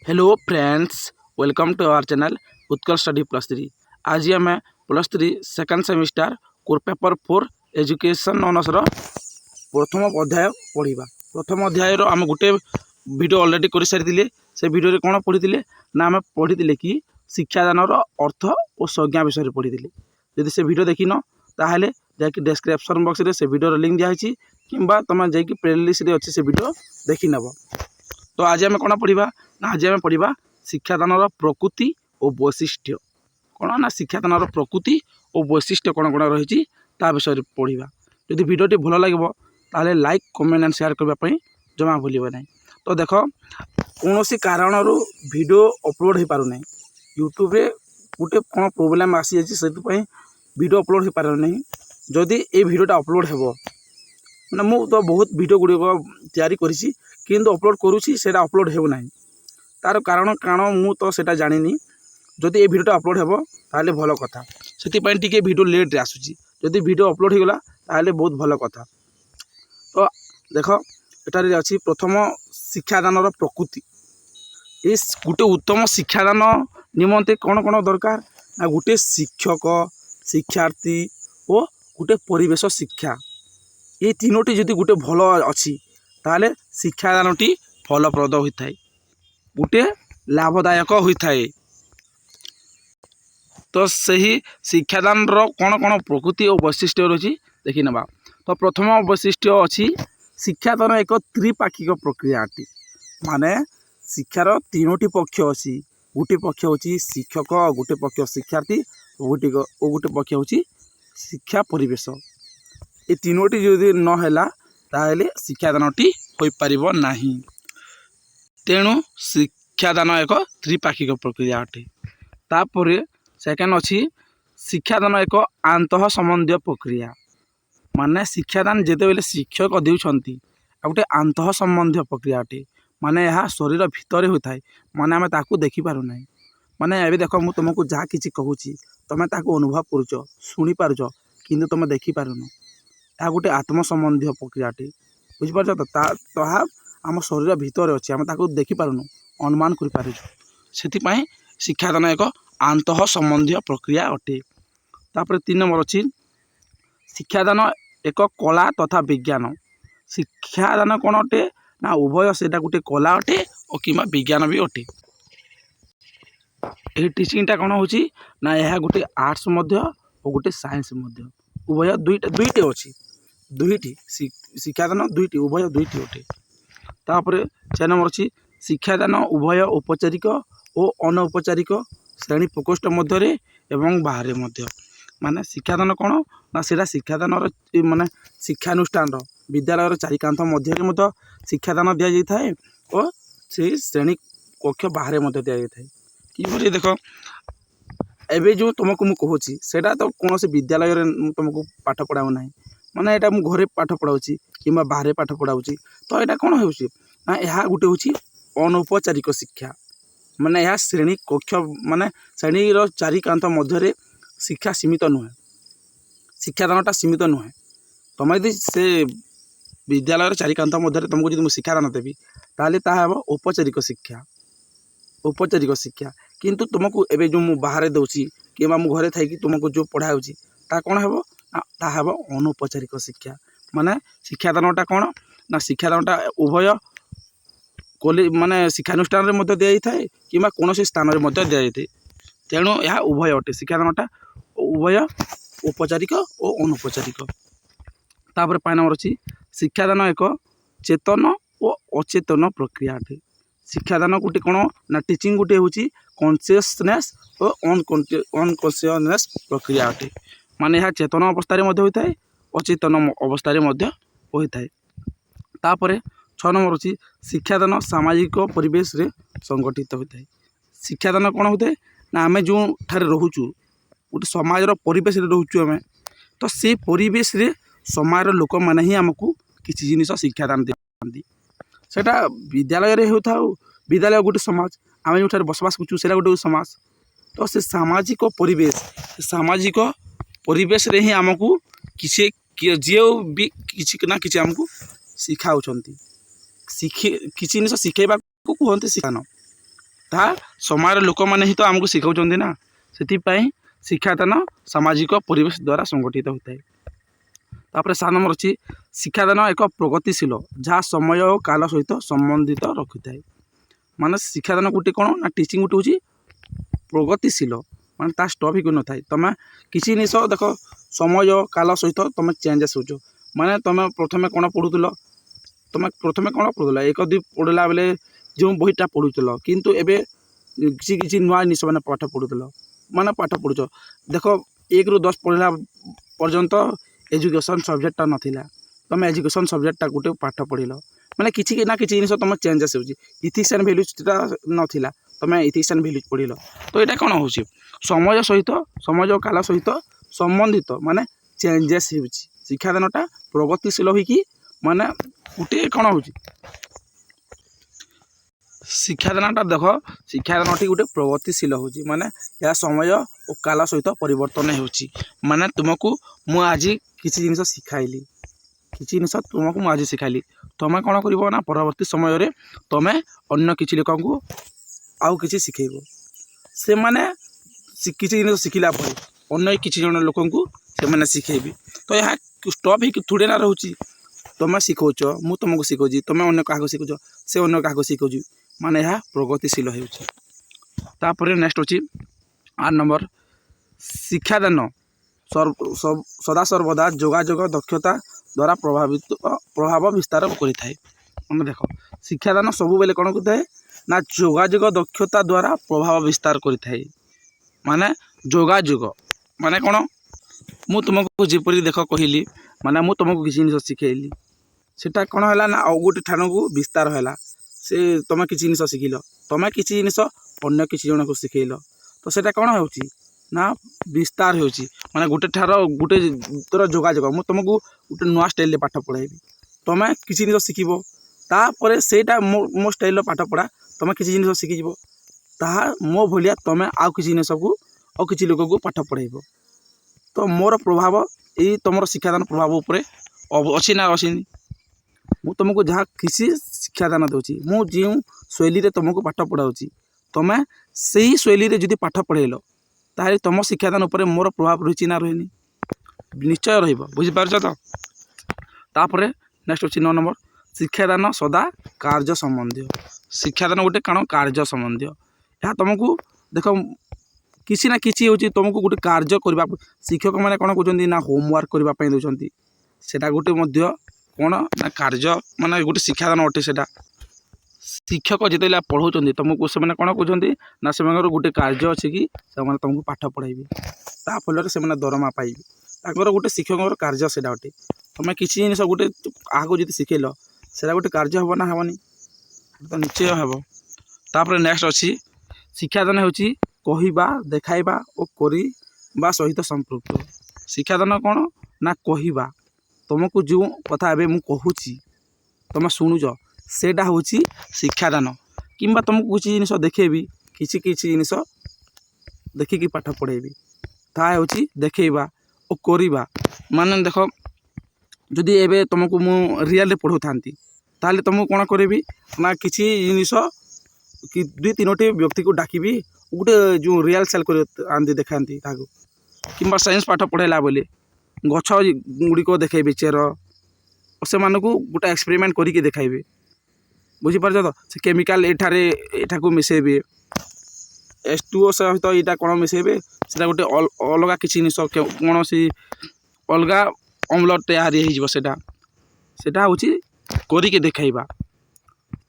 Hello friends, welcome to our channel Utkal study +3। आज आम +3 second semester core paper 4 education ऑनर्सर प्रथम अध्याय पढ़ा। प्रथम अध्यायर आम गोटे वीडियो ऑलरेडी कर सारी। से वीडियो कौन पढ़ी ना आम पढ़ी कि शिक्षादान अर्थ और संज्ञा विषय पढ़ी। जदि से वीडियो देखी न ताहले जाकि डिस्क्रिप्शन बॉक्स रे से वीडियो लिंक दिखाई कि तुम जाकि प्लेलिस्ट अच्छी से वीडियो देखी नब। तो आज आम कौन पढ़ा ना आज आम पढ़ा शिक्षादान प्रकृति और वैशिष्ट्य कौन ना शिक्षादान प्रकृति और वैशिष्ट्य कौन कौन रही विषय पढ़ा। जदि वीडियोटी भल लगे ताहले लाइक कमेंट एंड शेयर करने जमा भूलिए ना। तो देख कौन कारण वीडियो अपलोड हो पार ना यूट्यूब रे गोटे कौन प्रोब्लेम आसी से वीडियो अपलोड हो पार ना। जदि ये वीडियोटा अपलोड हो ना मु तो बहुत वीडियो गुड़िक तैयारी करी किंतु अपलोड करुँची से अपलोड हो ना तार कारण मु तो सेटा जानी। जदि ये वीडियोटा अपलोड हो ताहले भल कथा से वीडियो लेट रे आसुची। जदि वीडियो अपलोड हो गला ताहले बहुत भल कथा। तो देख एटारे अच्छी प्रथम शिक्षादान प्रकृति। इस गोटे उत्तम शिक्षादान निमंते कौन कौन दरकार ना गोटे शिक्षक शिक्षार्थी और गोटे परिवेश शिक्षा ये तीनोटी जदि गोटे भल अच्छी ताहले शिक्षादानटी फलप्रद होता है गोटे लाभदायक होता है। तो सही शिक्षादान कौन कौन प्रकृति और वैशिष्ट्य रही देखी नवा। तो प्रथम वैशिष्ट्य अच्छी शिक्षादान एक त्रिपाक्षिक प्रक्रिया अटे। माने शिक्षार तीनोटी पक्ष अच्छी। गोटे पक्ष होची शिक्षक गोटे पक्ष शिक्षार्थी गोटे पक्ष होची शिक्षा परिवेश। ये तीनोटी जदि नहला ताहले शिक्षादानटी हो पारिबो नाही। तेणु शिक्षादान एक त्रिपाक्षिक प्रक्रिया अटे। तापर सेकेंड अच्छी शिक्षादान एक आंतः संबंधी प्रक्रिया। माने शिक्षादान जेते बेले शिक्षक देउछंती गोटे आंतः संबंधी प्रक्रिया अटे। माने यह शरीर भितर होता है माने आम ताकू देखी पार ना। माने एबे देख मु तुमको जहाँ किसी कहूँ तुम ताकू अनुभव करुच शुणी पारुच किंतु तुम देखी पारुन। यह गोटे आत्म संबंधी प्रक्रिया अटे बुझिपार। तो आम शरीर भितर अच्छे आम ताकू देखी पारुनु अनुमान कर पार। से शिक्षादान एक आंतः संबंधी प्रक्रिया अटे। तापर 3 नंबर अच्छी शिक्षादान एक कला तथा विज्ञान। शिक्षादान कौन अटे ना उभय से गोटे कला अटे और कि विज्ञान भी अटे। ये टीचिंगटा कौन हो ना यह गोटे आर्ट्स और गोटे साइंस उभय दुईटे अच्छी। दुईटी शिक्षादान दुईटी उभय दुईटी अटे। तापर 4 नंबर अच्छी शिक्षादान उभय औपचारिक और अनौपचारिक श्रेणी प्रकोष्ठ मध्य एवं बाहर मध्य। माने शिक्षादान कौन ना सेटा शिक्षादान माने शिक्षानुष्ठान विद्यालय चारिकांथ मध्य शिक्षादान दि जाए और से श्रेणी कक्ष बाहर दि जाए कि देख एबे जो तुमको मुझे कहूँ सेटा तो कौन से विद्यालय तुमको पाठ पढ़ाऊ ना। माने यहाँ मुझे घरे पाठ पढ़ाऊँ कि बाहर पाठ पढ़ाऊँ। तो यहाँ कौन हो यह गोटे हूँ अनौपचारिक शिक्षा। माने यह श्रेणी कक्ष माने श्रेणीर चारिकांथ मध्य शिक्षा सीमित नुहे शिक्षादानटा सीमित नुहे। तुम यदि से विद्यालय चारिकांथ मध्य तुमको जो शिक्षादान देवी ताहले ताहा औपचारिक शिक्षा औपचारिक शिक्षा। किंतु तुमको एबे जो मु बाहर दउची कि मु घरे थी तुमको जो पढ़ाऊँगी ता कौन हे ताहा अनौपचारिक शिक्षा। माने शिक्षादानटा कौन ना शिक्षादानटा उभय माने शिक्षानुष्ठान दि जाए कि कौन स्थान में दि जाए। तेणु यह उभय अटे शिक्षादानटा उभय औपचारिक और अनौपचारिक। तापर 5 नंबर अच्छी शिक्षादान एक चेतन और अचेतन प्रक्रिया अटे। शिक्षादान गोटे कौन ना टीचिंग गोटे हूँ कॉन्शियसनेस और अनकॉन्शियसनेस प्रक्रिया अटे। माने यह चेतन अवस्था होता है अचेतन अवस्था होता है। तापर 6 नंबर अच्छी शिक्षादान सामाजिक परिवेश रे संगठित होता है। शिक्षादान कौन होता है ना आम जो ठारे रोचु गोटे समाजर परिवेश रोचु आम तो से परिवेश रे समाज लोक मैंने ही आमको किसी जिनिस शिक्षादान देती। सेटा विद्यालय होता विद्यालय गोटे समाज आम जो बसवास कर गोटे समाज। तो से सामाजिक परिवेश रे ही आमको किसी जी भी किसी ना किसी आमको शिखाऊँ किसी जिनिस शिखेबा कहते शिक्षादान। ତାହା ସମୟର ଲୋକମାନେ ହିଁ ତ ଆମକୁ ଶିଖାଉଛନ୍ତି ନା। ସେଥିପାଇଁ ଶିକ୍ଷାଦାନ ସାମାଜିକ ପରିବେଶ ଦ୍ୱାରା ସଂଗଠିତ ହୋଇଥାଏ। ତାପରେ 7 ନମ୍ବର ଅଛି ଶିକ୍ଷାଦାନ ଏକ ପ୍ରଗତିଶୀଳ ଯାହା ସମୟ ଓ କାଳ ସହିତ ସମ୍ବନ୍ଧିତ ରଖିଥାଏ। ମାନେ ଶିକ୍ଷାଦାନ ଗୋଟେ କ'ଣ ନା ଟିଚିଂ ଗୋଟେ ହେଉଛି ପ୍ରଗତିଶୀଳ, ମାନେ ତା ଷ୍ଟପ୍ ହେଇକି ନଥାଏ। ତୁମେ କିଛି ଜିନିଷ ଦେଖ ସମୟ କାଳ ସହିତ ତୁମେ ଚେଞ୍ଜେସ୍ ହେଉଛ। ମାନେ ତୁମେ ପ୍ରଥମେ କ'ଣ ପଢ଼ୁଥିଲ, ଏକ ଦୁଇ ପଢ଼ିଲା ବେଳେ ଯେଉଁ ବହିଟା ପଢ଼ୁଥିଲ, କିନ୍ତୁ ଏବେ କିଛି ନୂଆ ଜିନିଷ ମାନେ ପାଠ ପଢ଼ୁଛ। ଦେଖ 1ରୁ 10 ପଢ଼ିଲା ପର୍ଯ୍ୟନ୍ତ ଏଜୁକେସନ୍ ସବଜେକ୍ଟଟା ନଥିଲା, ତୁମେ ଏଜୁକେସନ୍ ସବଜେକ୍ଟଟା ଗୋଟେ ପାଠ ପଢ଼ିଲ, ମାନେ କିଛି ନା କିଛି ଜିନିଷ ତୁମ ଚେଞ୍ଜେସ୍ ହେଉଛି। ଇଥିକ୍ସ ଆଣ୍ଡ ଭ୍ୟାଲ୍ୟୁଜଟା ନଥିଲା, ତୁମେ ଇଥିକ୍ସ ଆଣ୍ଡ ଭ୍ୟାଲ୍ୟୁଜ୍ ପଢ଼ିଲ। ତ ଏଇଟା କ'ଣ ହେଉଛି ସମୟ କାଳ ସହିତ ସମ୍ବନ୍ଧିତ, ମାନେ ଚେଞ୍ଜେସ୍ ହେଉଛି। ଶିକ୍ଷାଦାନଟା ପ୍ରଗତିଶୀଳ ହୋଇକି ମାନେ ଗୋଟେ କ'ଣ ହେଉଛି ଶିକ୍ଷାଦାନଟି ଗୋଟେ ପ୍ରଗତିଶୀଳ ହେଉଛି, ମାନେ ଏହା ସମୟ ଓ କାଳ ସହିତ ପରିବର୍ତ୍ତନ ହେଉଛି। ମାନେ ତୁମକୁ ମୁଁ ଆଜି କିଛି ଜିନିଷ ଶିଖାଇଲି, ତୁମେ କ'ଣ କରିବ ନା ପରବର୍ତ୍ତୀ ସମୟରେ ତୁମେ ଅନ୍ୟ କିଛି ଲୋକଙ୍କୁ ଆଉ କିଛି ଶିଖେଇବ। ସେମାନେ କିଛି ଜିନିଷ ଶିଖିଲା ପରେ ଅନ୍ୟ କିଛି ଜଣ ଲୋକଙ୍କୁ ସେମାନେ ଶିଖେଇବେ। ତ ଏହା ଷ୍ଟପ୍ ହେଇକି ଥୋଡ଼େ ନା ରହୁଛି। ତୁମେ ଶିଖାଉଛ, ମୁଁ ତୁମକୁ ଶିଖାଉଛି, ତୁମେ ଅନ୍ୟ କାହାକୁ ଶିଖାଉଛ, ସେ ଅନ୍ୟ କାହାକୁ ଶିଖାଉଛି, ମାନେ ଏହା ପ୍ରଗତିଶୀଳ ହେଉଛି। ତାପରେ ନେକ୍ସଟ ଅଛି 8 ନମ୍ବର ଶିକ୍ଷାଦାନ ସଦାସର୍ବଦା ଯୋଗାଯୋଗ ଦକ୍ଷତା ଦ୍ୱାରା ପ୍ରଭାବ ବିସ୍ତାର କରିଥାଏ। ମାନେ ଦେଖ ଶିକ୍ଷାଦାନ ସବୁବେଳେ କ'ଣ କରିଥାଏ ନା ଯୋଗାଯୋଗ ଦକ୍ଷତା ଦ୍ୱାରା ପ୍ରଭାବ ବିସ୍ତାର କରିଥାଏ। ମାନେ ଯୋଗାଯୋଗ ମାନେ କ'ଣ, ମୁଁ ତୁମକୁ ଯେପରି ଦେଖ କହିଲି, ମାନେ ମୁଁ ତୁମକୁ କିଛି ଜିନିଷ ଶିଖେଇଲି, ସେଟା କ'ଣ ହେଲା ନା ଆଉ ଗୋଟେ ଠାଣକୁ ବିସ୍ତାର ହେଲା। ତୁମେ କିଛି ଜିନିଷ ଶିଖିଲ, ତୁମେ କିଛି ଜିନିଷ ଅନ୍ୟ କିଛି ଜଣଙ୍କୁ ଶିଖେଇଲ, ତ ସେଇଟା କ'ଣ ହେଉଛି ନା ବିସ୍ତାର ହେଉଛି। ମାନେ ଗୋଟେ ତୋର ଯୋଗାଯୋଗ, ମୁଁ ତୁମକୁ ଗୋଟେ ନୂଆ ଷ୍ଟାଇଲ୍ରେ ପାଠ ପଢ଼ାଇବି, ତୁମେ କିଛି ଜିନିଷ ଶିଖିବ, ତାପରେ ସେଇଟା ମୋ ଷ୍ଟାଇଲ୍ର ପାଠ ପଢ଼ା ତୁମେ କିଛି ଜିନିଷ ଶିଖିଯିବ, ତାହା ମୋ ଭଳିଆ ତୁମେ ଆଉ କିଛି ଜିନିଷକୁ ଆଉ କିଛି ଲୋକକୁ ପାଠ ପଢ଼ାଇବ। ତ ମୋର ପ୍ରଭାବ ଏଇ ତୁମର ଶିକ୍ଷାଦାନ ପ୍ରଭାବ ଉପରେ ଅଛି ନା ଅଛିନି। ମୁଁ ତୁମକୁ ଯାହା କିଛି ଶିକ୍ଷାଦାନ ଦେଉଛି, ମୁଁ ଯେଉଁ ଶୈଳୀରେ ତୁମକୁ ପାଠ ପଢ଼ାଉଛି, ତୁମେ ସେହି ଶୈଳୀରେ ଯଦି ପାଠ ପଢ଼ାଇଲ, ତାହେଲେ ତୁମ ଶିକ୍ଷାଦାନ ଉପରେ ମୋର ପ୍ରଭାବ ରହିଛି ନା ରହିନି, ନିଶ୍ଚୟ ରହିବ। ବୁଝିପାରୁଛ ତ। ତାପରେ ନେକ୍ସଟ ଅଛି 9 ନମ୍ବର ଶିକ୍ଷାଦାନ ସଦା କାର୍ଯ୍ୟ ସମ୍ବନ୍ଧୀୟ। ଶିକ୍ଷାଦାନ ଗୋଟେ କ'ଣ କାର୍ଯ୍ୟ ସମ୍ବନ୍ଧୀୟ। ଏହା ତୁମକୁ ଦେଖ କିଛି ନା କିଛି ହେଉଛି ତୁମକୁ ଗୋଟେ କାର୍ଯ୍ୟ କରିବା। ଶିକ୍ଷକମାନେ କ'ଣ କହୁଛନ୍ତି ନା ହୋମୱାର୍କ କରିବା ପାଇଁ ଦେଉଛନ୍ତି, ସେଇଟା ଗୋଟେ ମଧ୍ୟ କ'ଣ ନା କାର୍ଯ୍ୟ, ମାନେ ଗୋଟେ ଶିକ୍ଷାଦାନ ଅଟେ। ସେଇଟା ଶିକ୍ଷକ ଯେତେବେଳେ ପଢ଼ାଉଛନ୍ତି ତୁମକୁ, ସେମାନେ କ'ଣ କହୁଛନ୍ତି ନା ସେମାନଙ୍କର ଗୋଟେ କାର୍ଯ୍ୟ ଅଛି କି ସେମାନେ ତୁମକୁ ପାଠ ପଢ଼ାଇବେ, ତା ଫଳରେ ସେମାନେ ଦରମା ପାଇବେ। ତାଙ୍କର ଗୋଟେ ଶିକ୍ଷକଙ୍କର କାର୍ଯ୍ୟ ସେଇଟା ଅଟେ। ତୁମେ କିଛି ଜିନିଷ ଗୋଟେ କାହାକୁ ଯଦି ଶିଖେଇଲ, ସେଇଟା ଗୋଟେ କାର୍ଯ୍ୟ ହେବ ନା ହେବନି, ତ ନିଶ୍ଚୟ ହେବ। ତାପରେ ନେକ୍ସଟ ଅଛି ଶିକ୍ଷାଦାନ ହେଉଛି କହିବା, ଦେଖାଇବା ଓ କରିବା ସହିତ ସମ୍ପୃକ୍ତ। ଶିକ୍ଷାଦାନ କ'ଣ ନା କହିବା, ତୁମକୁ ଯେଉଁ କଥା ଏବେ ମୁଁ କହୁଛି ତୁମେ ଶୁଣୁଛ, ସେଇଟା ହେଉଛି ଶିକ୍ଷାଦାନ। କିମ୍ବା ତୁମକୁ କିଛି ଜିନିଷ ଦେଖେଇବି, କିଛି ଜିନିଷ ଦେଖିକି ପାଠ ପଢ଼େଇବି, ତାହା ହେଉଛି ଦେଖେଇବା ଓ କରିବା। ମାନେ ଦେଖ ଯଦି ଏବେ ତୁମକୁ ମୁଁ ରିଅଲ୍ରେ ପଢ଼ାଉଥାନ୍ତି, ତାହେଲେ ତୁମକୁ କ'ଣ କରିବି ନା କିଛି ଜିନିଷ କି 2-3ଟି ବ୍ୟକ୍ତିକୁ ଡାକିବି, ଗୋଟେ ଯେଉଁ ରିଅଲ୍ ସେଲ୍ କରି ଦେଖାନ୍ତି ତାହାକୁ। କିମ୍ବା ସାଇନ୍ସ ପାଠ ପଢ଼ାଇଲା ବେଳେ ଗଛ ଗୁଡ଼ିକ ଦେଖାଇବେ, ଚେର, ସେମାନଙ୍କୁ ଗୋଟେ ଏକ୍ସପେରିମେଣ୍ଟ କରିକି ଦେଖାଇବେ। ବୁଝିପାରୁଛ ତ। ସେ କେମିକାଲ ଏଠାକୁ ମିଶାଇବେ, H2O ସହିତ ଏଇଟା କ'ଣ ମିଶାଇବେ, ସେଇଟା ଗୋଟେ ଅଲଗା କିଛି ଜିନିଷ, କୌଣସି ଅଲଗା ଅମ୍ଳ ତିଆରି ହେଇଯିବ। ସେଇଟା ହେଉଛି କରିକି ଦେଖାଇବା।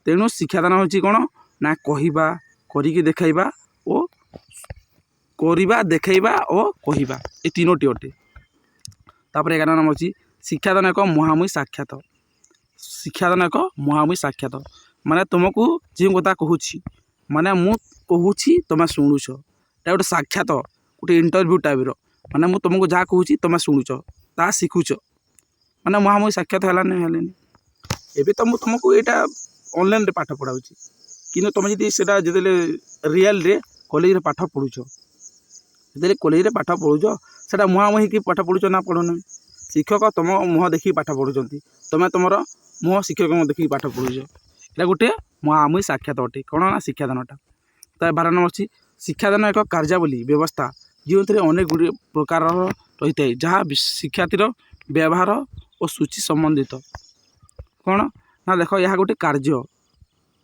ତେଣୁ ଶିକ୍ଷାଦାନ ହେଉଛି କ'ଣ ନା କହିବା, କରିକି ଦେଖାଇବା ଓ କରିବା, ଦେଖାଇବା ଓ କହିବା, ଏ 3ଟି ଅଟେ। ତାପରେ 11 ନମ୍ବର ଅଛି ଶିକ୍ଷାଦାନ ଏକ ମୁହାଁମୁହିଁ ସାକ୍ଷାତ। ମାନେ ତୁମକୁ ଯେଉଁ କଥା କହୁଛି, ମାନେ ମୁଁ କହୁଛି ତୁମେ ଶୁଣୁଛ, ଏଇଟା ଗୋଟେ ସାକ୍ଷାତ, ଗୋଟେ ଇଣ୍ଟରଭ୍ୟୁ ଟାଇପ୍ର। ମାନେ ମୁଁ ତୁମକୁ ଯାହା କହୁଛି ତୁମେ ଶୁଣୁଛ, ତାହା ଶିଖୁଛ, ମାନେ ମୁହାଁମୁହିଁ ସାକ୍ଷାତ ହେଲାନି। ଏବେ ତ ମୁଁ ତୁମକୁ ଏଇଟା ଅନଲାଇନ୍ରେ ପାଠ ପଢ଼ାଉଛି, କିନ୍ତୁ ତୁମେ ଯଦି ସେଇଟା ଯେତେବେଳେ ରିଅଲ୍ରେ କଲେଜରେ ପାଠ ପଢ଼ୁଛ, ସେଇଟା ମୁହାଁମୁହିଁ ପାଠ ପଢ଼ୁଛ ନା ପଢ଼ୁନି। ଶିକ୍ଷକ ତୁମ ମୁହଁ ଦେଖିକି ପାଠ ପଢ଼ୁଛନ୍ତି, ତୁମେ ତୁମର ମୁହଁ ଶିକ୍ଷକଙ୍କୁ ଦେଖିକି ପାଠ ପଢ଼ୁଛ। ଏଇଟା ଗୋଟେ ମୁହାଁମୁହିଁ ସାକ୍ଷାତ ଅଟେ, କ'ଣ ନା ଶିକ୍ଷାଦାନଟା। ତା 12 ନମ୍ବର ଅଛି ଶିକ୍ଷାଦାନ ଏକ କାର୍ଯ୍ୟାବଳୀ ବ୍ୟବସ୍ଥା ଯେଉଁଥିରେ ଅନେକ ଗୁଡ଼ିଏ ପ୍ରକାରର ରହିଥାଏ ଯାହା ଶିକ୍ଷାର୍ଥୀର ବ୍ୟବହାର ଓ ସୂଚୀ ସମ୍ବନ୍ଧିତ। କ'ଣ ନା ଦେଖ ଏହା ଗୋଟେ କାର୍ଯ୍ୟ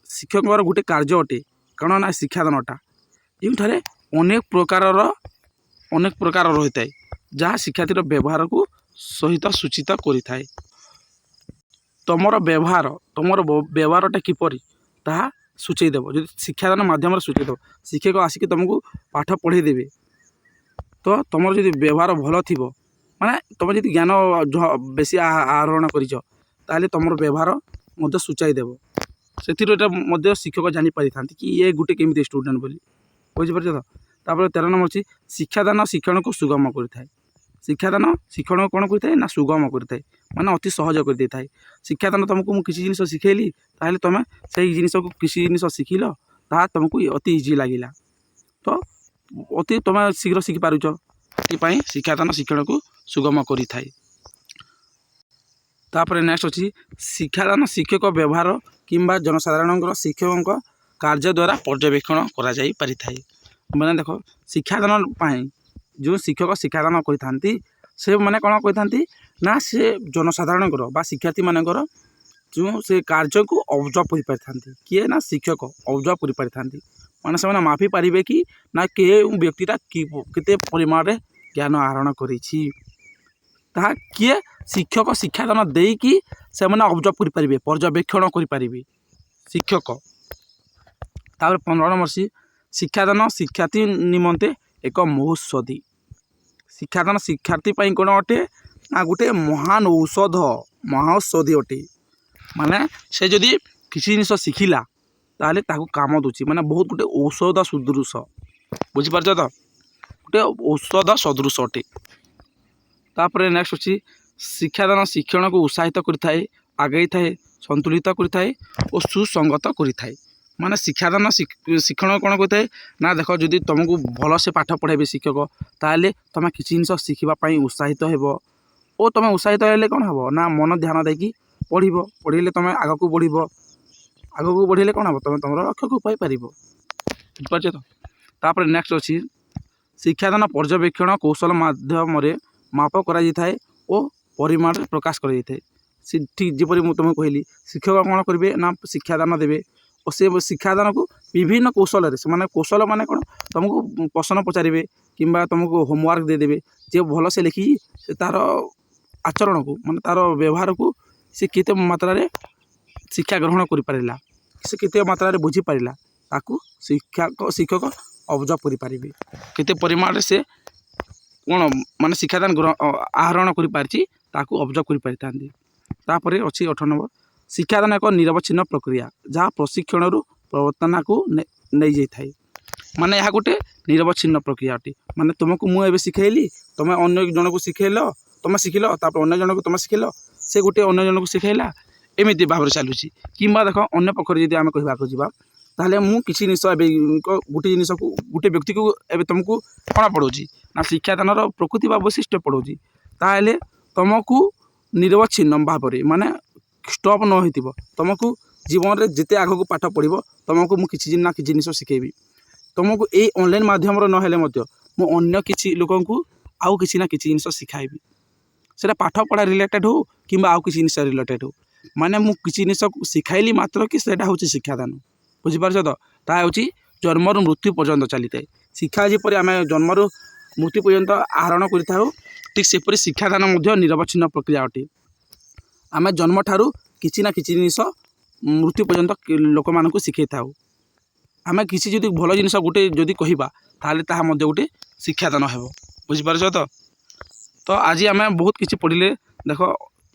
ଶିକ୍ଷକଙ୍କର ଗୋଟେ କାର୍ଯ୍ୟ ଅଟେ। କ'ଣ ନା ଶିକ୍ଷାଦାନଟା ଯେଉଁଠାରେ ଅନେକ ପ୍ରକାର ରହିଥାଏ ଯାହା ଶିକ୍ଷାର୍ଥୀର ବ୍ୟବହାରକୁ ସହିତ ସୂଚିତ କରିଥାଏ। ତୁମର ବ୍ୟବହାରଟା କିପରି ତାହା ସୂଚାଇ ଦେବ। ଯଦି ଶିକ୍ଷାଦାନ ମାଧ୍ୟମରେ ସୂଚାଇ ଦେବ, ଶିକ୍ଷକ ଆସିକି ତୁମକୁ ପାଠ ପଢ଼ାଇ ଦେବେ, ତ ତୁମର ଯଦି ବ୍ୟବହାର ଭଲ ଥିବ, ମାନେ ତୁମେ ଯଦି ଜ୍ଞାନ ବେଶୀ ଆହରଣ କରିଛ, ତାହେଲେ ତୁମର ବ୍ୟବହାର ମଧ୍ୟ ସୂଚାଇ ଦେବ। ସେଥିରୁ ଏଇଟା ମଧ୍ୟ ଶିକ୍ଷକ ଜାଣିପାରିଥାନ୍ତି କି ଇଏ ଗୋଟେ କେମିତି ଷ୍ଟୁଡେଣ୍ଟ ବୋଲି। ବୁଝିପାରୁଛ ତ। ତାପରେ 13 ନମ୍ବର ଅଛି ଶିକ୍ଷାଦାନ ଶିକ୍ଷଣକୁ ସୁଗମ କରିଥାଏ। ଶିକ୍ଷାଦାନ ଶିକ୍ଷଣକୁ କ'ଣ କରିଥାଏ ନା ସୁଗମ କରିଥାଏ, ମାନେ ଅତି ସହଜ କରିଦେଇଥାଏ। ଶିକ୍ଷାଦାନ ତୁମକୁ ମୁଁ କିଛି ଜିନିଷ ଶିଖେଇଲି, ତାହେଲେ ତୁମେ ସେଇ ଜିନିଷକୁ କିଛି ଜିନିଷ ଶିଖିଲ, ତାହା ତୁମକୁ ଅତି ଇଜି ଲାଗିଲା, ତ ଅତି ତୁମେ ଶୀଘ୍ର ଶିଖିପାରୁଛ। ସେଥିପାଇଁ ଶିକ୍ଷାଦାନ ଶିକ୍ଷଣକୁ ସୁଗମ କରିଥାଏ। ତାପରେ ନେକ୍ସଟ ଅଛି ଶିକ୍ଷାଦାନ ଶିକ୍ଷକ ବ୍ୟବହାର କିମ୍ବା ଜନସାଧାରଣଙ୍କର ଶିକ୍ଷକଙ୍କ କାର୍ଯ୍ୟ ଦ୍ୱାରା ପର୍ଯ୍ୟବେକ୍ଷଣ କରାଯାଇ ପାରିଥାଏ। ମାନେ ଦେଖ ଶିକ୍ଷାଦାନ ପାଇଁ ଯେଉଁ ଶିକ୍ଷକ ଶିକ୍ଷାଦାନ କରିଥାନ୍ତି ସେମାନେ କ'ଣ କରିଥାନ୍ତି ନା ସେ ଜନସାଧାରଣଙ୍କର ବା ଶିକ୍ଷାର୍ଥୀମାନଙ୍କର ଯେଉଁ ସେ କାର୍ଯ୍ୟକୁ ଅବଜର୍ଭ କରିପାରିଥାନ୍ତି। କିଏ ନା ଶିକ୍ଷକ ଅବଜର୍ଭ କରିପାରିଥାନ୍ତି, ମାନେ ସେମାନେ ମାପି ପାରିବେ କି ନା କେଉଁ ବ୍ୟକ୍ତିଟା କେତେ ପରିମାଣରେ ଜ୍ଞାନ ଆହରଣ କରିଛି, ତାହା କିଏ ଶିକ୍ଷକ ଶିକ୍ଷାଦାନ ଦେଇକି ସେମାନେ ଅବଜର୍ଭ କରିପାରିବେ, ପର୍ଯ୍ୟବେକ୍ଷଣ କରିପାରିବେ ଶିକ୍ଷକ। ତାପରେ 15 ନମ୍ବର ଶିକ୍ଷାଦାନ ଶିକ୍ଷାର୍ଥୀ ନିମନ୍ତେ ଏକ ମହୌଷଧି। ଶିକ୍ଷାଦାନ ଶିକ୍ଷାର୍ଥୀ ପାଇଁ କ'ଣ ଅଟେ ନା ଗୋଟେ ମହାନ ମହାଔଷଧି ଅଟେ। ମାନେ ସେ ଯଦି କିଛି ଜିନିଷ ଶିଖିଲା ତାହେଲେ ତାକୁ କାମ ଦେଉଛି, ମାନେ ବହୁତ ଗୋଟେ ଔଷଧ ସଦୃଶ। ବୁଝିପାରୁଛ ତ, ଗୋଟେ ଔଷଧ ସଦୃଶ ଅଟେ। ତାପରେ ନେକ୍ସଟ ଅଛି ଶିକ୍ଷାଦାନ ଶିକ୍ଷଣକୁ ଉତ୍ସାହିତ କରିଥାଏ, ଆଗେଇଥାଏ, ସନ୍ତୁଳିତ କରିଥାଏ ଓ ସୁସଙ୍ଗତ କରିଥାଏ। ମାନେ ଶିକ୍ଷାଦାନ ଶିକ୍ଷଣ କ'ଣ କରିଥାଏ ନା ଦେଖ ଯଦି ତୁମକୁ ଭଲସେ ପାଠ ପଢ଼ାଇବେ ଶିକ୍ଷକ, ତାହେଲେ ତୁମେ କିଛି ଜିନିଷ ଶିଖିବା ପାଇଁ ଉତ୍ସାହିତ ହେବ। ଓ ତୁମେ ଉତ୍ସାହିତ ହେଲେ କ'ଣ ହେବ ନା ମନ ଧ୍ୟାନ ଦେଇକି ପଢ଼ିଲେ ତୁମେ ଆଗକୁ ବଢ଼ିଲେ କ'ଣ ହେବ ତୁମେ ତୁମର ଲକ୍ଷ୍ୟକୁ ପାଇପାରିବ। ବୁଝିପାରୁଛ ତ। ତାପରେ ନେକ୍ସଟ ଅଛି ଶିକ୍ଷାଦାନ ପର୍ଯ୍ୟବେକ୍ଷଣ କୌଶଳ ମାଧ୍ୟମରେ ମାପ କରାଯାଇଥାଏ ଓ ପରିମାଣରେ ପ୍ରକାଶ କରାଯାଇଥାଏ। ଠିକ୍ ଯେପରି ମୁଁ ତୁମକୁ କହିଲି ଶିକ୍ଷକ କ'ଣ କରିବେ ନା ଶିକ୍ଷାଦାନ ଦେବେ ଓ ସେ ଶିକ୍ଷାଦାନକୁ ବିଭିନ୍ନ କୌଶଳରେ, ସେମାନେ କୌଶଳ ମାନେ କ'ଣ ତୁମକୁ ପ୍ରଶ୍ନ ପଚାରିବେ କିମ୍ବା ତୁମକୁ ହୋମୱାର୍କ ଦେଇଦେବେ। ଯେ ଭଲସେ ଲେଖିକି ସେ ତା'ର ଆଚରଣକୁ ମାନେ ତା'ର ବ୍ୟବହାରକୁ ସେ କେତେ ମାତ୍ରାରେ ଶିକ୍ଷା ଗ୍ରହଣ କରିପାରିଲା, ସେ କେତେ ମାତ୍ରାରେ ବୁଝିପାରିଲା, ତାକୁ ଶିକ୍ଷକ ଅବଜର୍ଭ କରିପାରିବେ। କେତେ ପରିମାଣରେ ସେ କ'ଣ ମାନେ ଶିକ୍ଷାଦାନ ଆହରଣ କରିପାରିଛି ତାକୁ ଅବଜର୍ଭ କରିପାରିଥାନ୍ତି। ତାପରେ ଅଛି 18 ନମ୍ବର ଶିକ୍ଷାଦାନ ଏକ ନିରବଚ୍ଛିନ୍ନ ପ୍ରକ୍ରିୟା ଯାହା ପ୍ରଶିକ୍ଷଣରୁ ପ୍ରବର୍ତ୍ତନାକୁ ନେଇଯାଇଥାଏ। ମାନେ ଏହା ଗୋଟେ ନିରବଚ୍ଛିନ୍ନ ପ୍ରକ୍ରିୟା ଅଟେ। ମାନେ ତୁମକୁ ମୁଁ ଏବେ ଶିଖେଇଲି, ତୁମେ ଅନ୍ୟ ଜଣକୁ ତୁମେ ଶିଖିଲ, ତାପରେ ଅନ୍ୟ ଜଣକୁ ତୁମେ ଶିଖେଇଲ, ସେ ଗୋଟେ ଅନ୍ୟ ଜଣକୁ ଶିଖେଇଲା, ଏମିତି ଭାବରେ ଚାଲୁଛି। କିମ୍ବା ଦେଖ ଅନ୍ୟ ପକ୍ଷରେ ଯଦି ଆମେ କହିବାକୁ ଯିବା, ତାହେଲେ ମୁଁ କିଛି ଜିନିଷ ଏବେ ଗୋଟେ ବ୍ୟକ୍ତିକୁ ଏବେ ତୁମକୁ କ'ଣ ପଢ଼ଉଛି ନା ଶିକ୍ଷାଦାନର ପ୍ରକୃତି ବା ବୈଶିଷ୍ଟ୍ୟ ପଢ଼ଉଛି, ତାହେଲେ ତୁମକୁ ନିରବଚ୍ଛିନ୍ନ ଭାବରେ ମାନେ ଷ୍ଟପ୍ ନ ହୋଇଥିବ, ତୁମକୁ ଜୀବନରେ ଯେତେ ଆଗକୁ ପାଠ ପଢ଼ିବ ତୁମକୁ ମୁଁ କିଛି ନା କିଛି ଜିନିଷ ଶିଖେଇବି। ତୁମକୁ ଏଇ ଅନଲାଇନ୍ ମାଧ୍ୟମରେ ନହେଲେ ମଧ୍ୟ ମୁଁ ଅନ୍ୟ କିଛି ଲୋକଙ୍କୁ ଆଉ କିଛି ନା କିଛି ଜିନିଷ ଶିଖାଇବି। ସେଇଟା ପାଠ ପଢ଼ା ରିଲେଟେଡ଼୍ ହେଉ କିମ୍ବା ଆଉ କିଛି ଜିନିଷ ରିଲେଟେଡ଼୍ ହେଉ, ମାନେ ମୁଁ କିଛି ଜିନିଷ ଶିଖାଇଲି ମାତ୍ର କି ସେଇଟା ହେଉଛି ଶିକ୍ଷାଦାନ। ବୁଝିପାରୁଛ ତ। ତାହା ହେଉଛି ଜନ୍ମରୁ ମୃତ୍ୟୁ ପର୍ଯ୍ୟନ୍ତ ଚାଲିଥାଏ। ଶିକ୍ଷା ଯେପରି ଆମେ ଜନ୍ମରୁ ମୃତ୍ୟୁ ପର୍ଯ୍ୟନ୍ତ ଆହରଣ କରିଥାଉ, ଠିକ୍ ସେପରି ଶିକ୍ଷାଦାନ ମଧ୍ୟ ନିରବଚ୍ଛିନ୍ନ ପ୍ରକ୍ରିୟା ଅଟେ। ଆମେ ଜନ୍ମଠାରୁ କିଛି ନା କିଛି ଜିନିଷ ମୃତ୍ୟୁ ପର୍ଯ୍ୟନ୍ତ ଲୋକମାନଙ୍କୁ ଶିଖାଇଥାଉ। ଆମେ କିଛି ଯଦି ଭଲ ଜିନିଷ ଗୋଟେ ଯଦି କହିବା, ତାହେଲେ ତାହା ମଧ୍ୟ ଗୋଟେ ଶିକ୍ଷାଦାନ ହେବ। ବୁଝିପାରୁଛ ତ। ତ ଆଜି ଆମେ ବହୁତ କିଛି ପଢ଼ିଲେ। ଦେଖ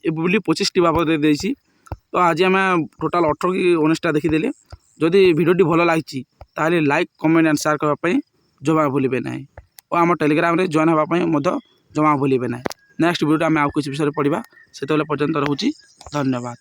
ବୋଲି 25ଟି ବାବଦ ଦେଇଛି, ତ ଆଜି ଆମେ ଟୋଟାଲ୍ 18 କି 19ଟା ଦେଖିଦେଲେ। ଯଦି ଭିଡ଼ିଓଟି ଭଲ ଲାଗିଛି ତାହେଲେ ଲାଇକ୍, କମେଣ୍ଟ ଆଣ୍ଡ ସେୟାର କରିବା ପାଇଁ ଜମା ଭୁଲିବେ ନାହିଁ ଓ ଆମ ଟେଲିଗ୍ରାମରେ ଜଏନ୍ ହେବା ପାଇଁ ମଧ୍ୟ ଜମା ଭୁଲିବେ ନାହିଁ। ନେକ୍ସଟ ଭିଡ଼ିଓରେ ଆମେ ଆଉ କିଛି ବିଷୟରେ ପଢ଼ିବା। ସେତେବେଳେ ପର୍ଯ୍ୟନ୍ତ ରହୁଛି, ଧନ୍ୟବାଦ।